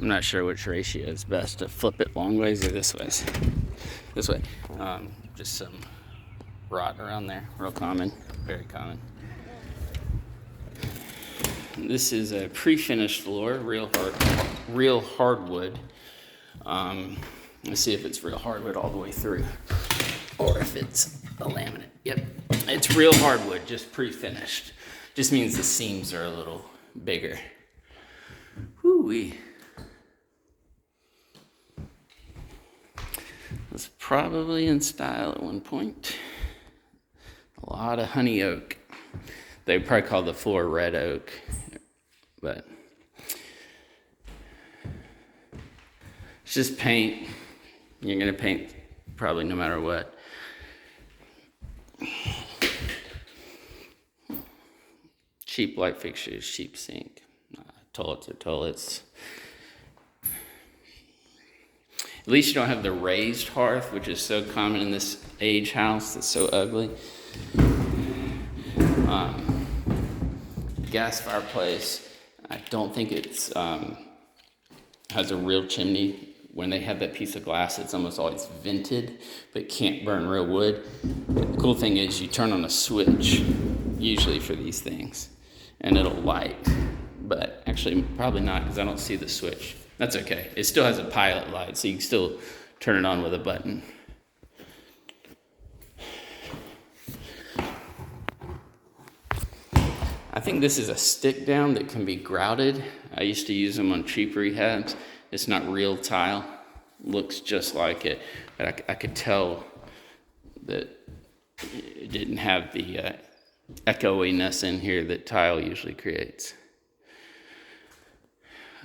I'm not sure which ratio is best, to flip it long ways or this way. This way. Just some rot around there, real common, very common. This is a pre-finished floor, real hardwood. Let's see if it's real hardwood all the way through, or if it's a laminate. Yep, it's real hardwood, just pre-finished. Just means the seams are a little bigger. Whoo-wee. Was probably in style at one point. A lot of honey oak. They probably call the floor red oak, but it's just paint. You're gonna paint probably no matter what. Cheap light fixtures, cheap sink. Toilets are toilets. At least you don't have the raised hearth, which is so common in this age house that's so ugly. Gas fireplace, I don't think it's has a real chimney. When they have that piece of glass, it's almost always vented, but can't burn real wood. The cool thing is you turn on a switch, usually for these things, and it'll light. But actually, probably not, because I don't see the switch. That's okay. It still has a pilot light, so you can still turn it on with a button. I think this is a stick down that can be grouted. I used to use them on cheap rehabs. It's not real tile. Looks just like it, but I could tell that it didn't have the echoiness in here that tile usually creates.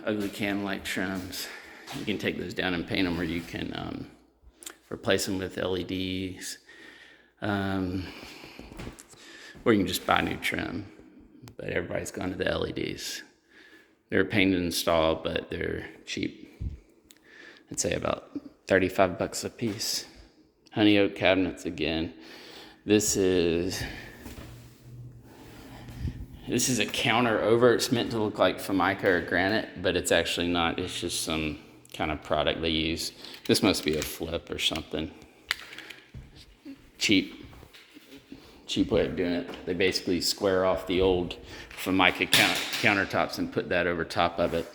Ugly cam light trims. You can take those down and paint them, or you can replace them with LEDs, or you can just buy new trim. But everybody's gone to the LEDs. They're painted and installed, but they're cheap. I'd say about $35 a piece. Honey oak cabinets again. This is a counter over. It's meant to look like Formica or granite, but it's actually not. It's just some kind of product they use. This must be a flip or something. Cheap way of doing it. They basically square off the old Formica countertops and put that over top of it.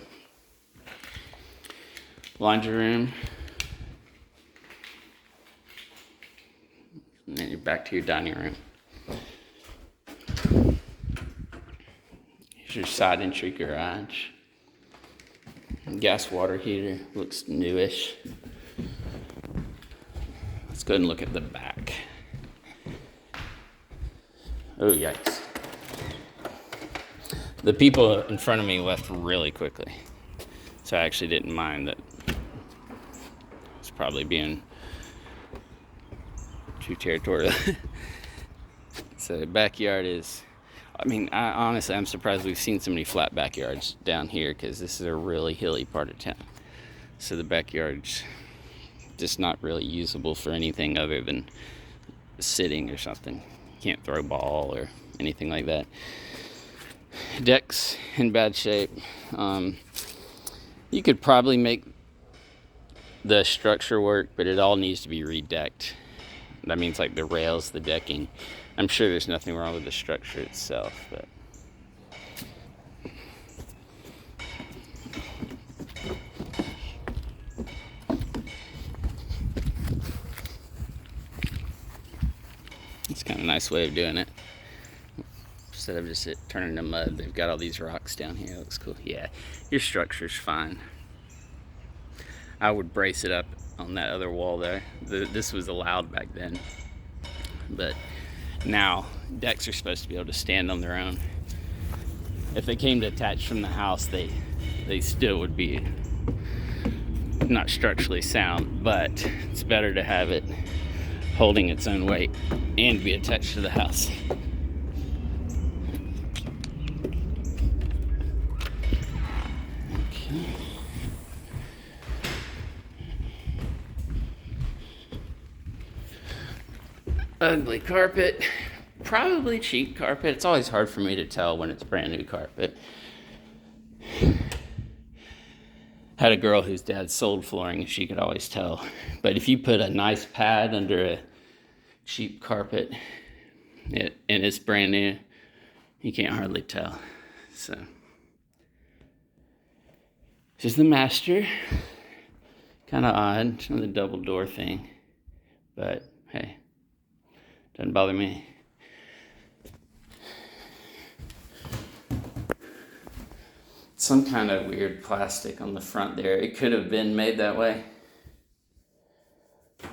Laundry room. And then you're back to your dining room. Here's your side entry garage. Gas water heater. Looks newish. Let's go ahead and look at the back. Oh, yikes. The people in front of me left really quickly, so I actually didn't mind that. It's probably being too territorial. So the backyard is, honestly, I'm surprised we've seen so many flat backyards down here, because this is a really hilly part of town. So the backyard's just not really usable for anything other than sitting or something. Can't throw a ball or anything like that. Deck's in bad shape. You could probably make the structure work, but it all needs to be redecked. That means like the rails, the decking. I'm sure there's nothing wrong with the structure itself, but it's kind of a nice way of doing it. Instead of just turning to mud, they've got all these rocks down here. It looks cool. Yeah, your structure's fine. I would brace it up on that other wall there. This was allowed back then, but now decks are supposed to be able to stand on their own. If they came detached from the house, they still would be not structurally sound, but it's better to have it holding its own weight and be attached to the house. Okay. Ugly carpet. Probably cheap carpet. It's always hard for me to tell when it's brand new carpet. Had a girl whose dad sold flooring, she could always tell. But if you put a nice pad under a cheap carpet and it's brand new, you can't hardly tell. So, this is the master. Kind of odd on the double door thing, but hey, doesn't bother me. Some kind of weird plastic on the front there. It could have been made that way.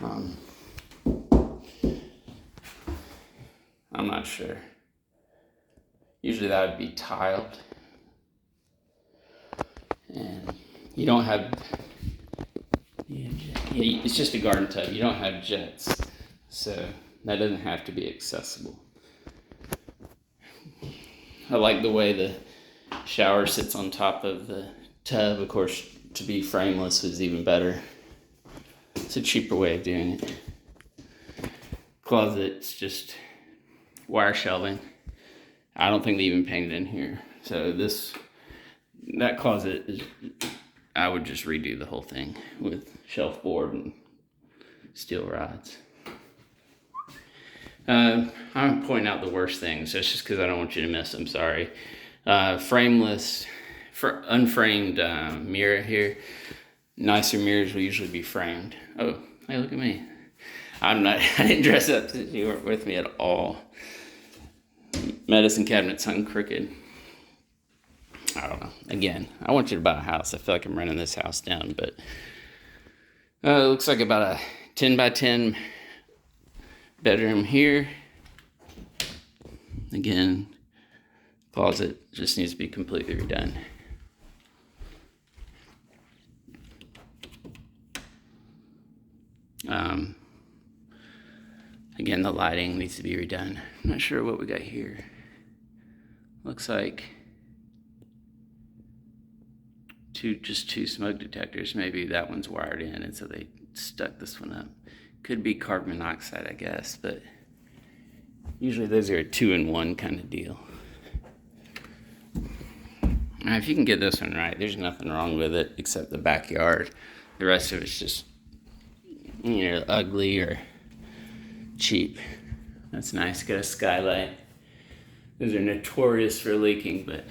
I'm not sure. Usually that would be tiled. And you don't have, it's just a garden tub. You don't have jets. So that doesn't have to be accessible. I like the way the shower sits on top of the tub. Of course, to be frameless is even better. It's a cheaper way of doing it. Closet's just wire shelving. I don't think they even painted in here. So that closet is, I would just redo the whole thing with shelf board and steel rods. I'm pointing out the worst things. That's just because I don't want you to miss them. Sorry. Frameless, unframed mirror here. Nicer mirrors will usually be framed. Oh, hey, look at me. I didn't dress up since you weren't with me at all. Medicine cabinets hung crooked. I don't know. Again, I want you to buy a house. I feel like I'm running this house down, but it looks like about a 10 by 10 bedroom here. Again, closet just needs to be completely redone. Again, the lighting needs to be redone. I'm not sure what we got here. Looks like just two smoke detectors. Maybe that one's wired in, and so they stuck this one up. Could be carbon monoxide, I guess, but usually those are a 2-in-1 kind of deal. Now, if you can get this one right, there's nothing wrong with it except the backyard. The rest of it's just, ugly or cheap. That's nice. Got a skylight. Those are notorious for leaking, but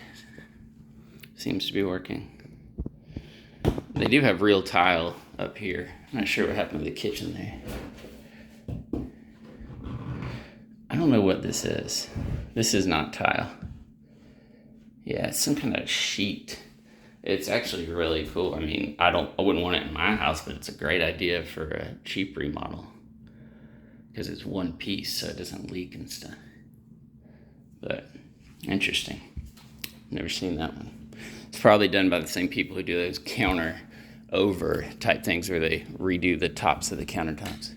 seems to be working. They do have real tile up here. I'm not sure what happened to the kitchen there. I don't know what this is. This is not tile. Yeah, it's some kind of sheet. It's actually really cool. I mean, I wouldn't want it in my house, but it's a great idea for a cheap remodel because it's one piece, so it doesn't leak and stuff. But interesting. Never seen that one. It's probably done by the same people who do those counter over type things where they redo the tops of the countertops.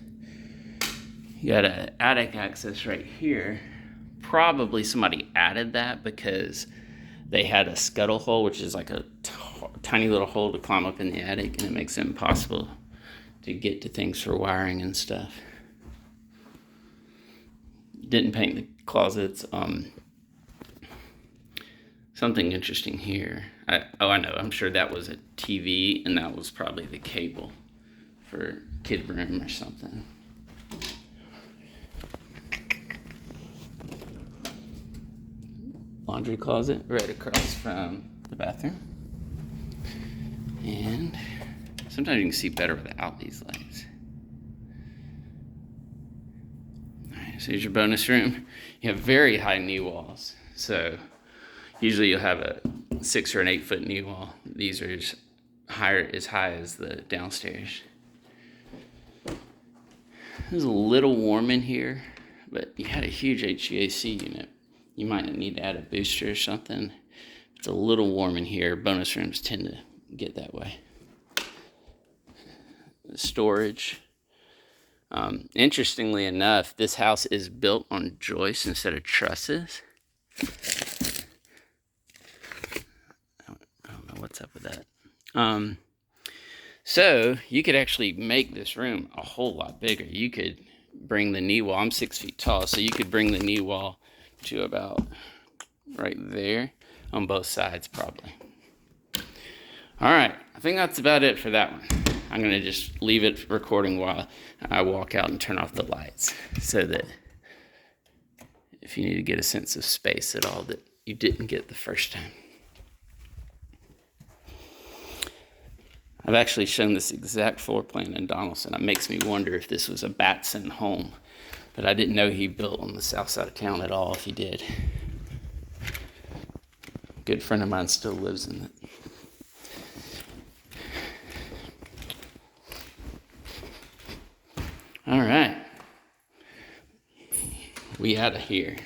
You got an attic access right here. Probably somebody added that because they had a scuttle hole, which is like a tiny little hole to climb up in the attic, and it makes it impossible to get to things for wiring and stuff. Didn't paint the closets. Something interesting here. I know. I'm sure that was a TV, and that was probably the cable for kid room or something. Laundry closet right across from the bathroom. And sometimes you can see better without these lights. Alright, so here's your bonus room. You have very high knee walls. So usually you'll have a 6 or an 8 foot knee wall. These are as high as the downstairs. It's a little warm in here, but you had a huge HVAC unit. You might need to add a booster or something. It's a little warm in here. Bonus rooms tend to get that way. Storage. Interestingly enough, this house is built on joists instead of trusses. I don't know what's up with that. So you could actually make this room a whole lot bigger. You could bring the knee wall. I'm 6 feet tall, so you could bring the knee wall to about right there on both sides probably. All right, I think that's about it for that one. I'm going to just leave it recording while I walk out and turn off the lights so that if you need to get a sense of space at all that you didn't get the first time. I've actually shown this exact floor plan in Donaldson. It makes me wonder if this was a Batson home, but I didn't know he built on the south side of town at all if he did. A good friend of mine still lives in it. All right. We out of here.